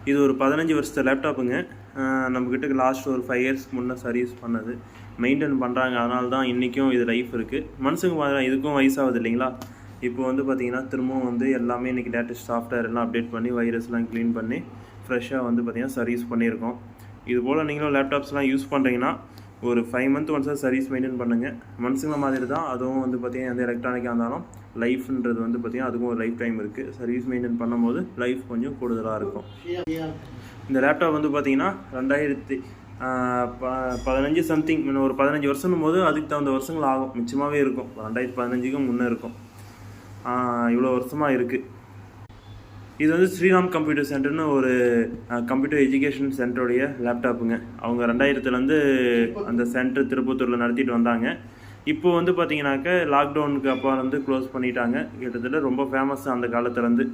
இது ஒரு 15 வருஷத்து லேப்டாப்புங்க. நம்மக்கிட்ட லாஸ்ட் ஒரு 5 இயர்ஸ்க்கு முன்னே சர்வீஸ் பண்ணது, மெயின்டைன் பண்ணுறாங்க. அதனால தான் இன்றைக்கும் இது லைஃப் இருக்குது. மனுஷங்க பார்க்குறேன், இதுக்கும் வயசாகுது இல்லைங்களா? இப்போ வந்து பார்த்திங்கன்னா திரும்பவும் வந்து எல்லாமே இன்றைக்கி லேட்டஸ்ட் சாஃப்ட்வேர் எல்லாம் அப்டேட் பண்ணி வைரஸ்லாம் க்ளீன் பண்ணி ஃப்ரெஷ்ஷாக வந்து பார்த்திங்கன்னா சர்வீஸ் பண்ணியிருக்கோம். இது போல் நீங்களும் லேப்டாப்ஸ்லாம் யூஸ் பண்ணுறீங்கன்னா ஒரு 5 மந்த் ஒன்ஸாக சர்வீஸ் மெயின்டைன் பண்ணுங்கள். மனுஷங்க மாதிரி தான் அதுவும் வந்து பார்த்திங்கன்னா எந்த எலக்ட்ரானிக்காக இருந்தாலும் லைஃப்ன்றது வந்து பார்த்திங்கன்னா அதுக்கும் ஒரு லைஃப் டைம் இருக்குது. சர்வீஸ் மெயின்டைன் பண்ணும்போது லைஃப் கொஞ்சம் கூடுதலாக இருக்கும். இந்த லேப்டாப் வந்து பார்த்திங்கன்னா 2015 சம்திங், இன்னும் ஒரு 15 வருஷம் போது அதுக்கு தகுந்த வருஷங்கள் ஆகும், மிச்சமாகவே இருக்கும். 2015க்கும் முன்னே இருக்கும். இவ்வளோ வருஷமாக இருக்குது. இது வந்து ஸ்ரீராம் கம்ப்யூட்டர் சென்டர்னு ஒரு கம்ப்யூட்டர் எஜுகேஷன் சென்டருடைய லேப்டாப்புங்க. அவங்க 2000லேருந்து அந்த சென்டர் திருப்பத்தூரில் நடத்திட்டு வந்தாங்க. இப்போ வந்து பார்த்திங்கனாக்கா லாக்டவுனுக்கு அப்போ வந்து க்ளோஸ் பண்ணிட்டாங்க. கிட்டத்தட்ட ரொம்ப ஃபேமஸ் அந்த காலத்துலேருந்து.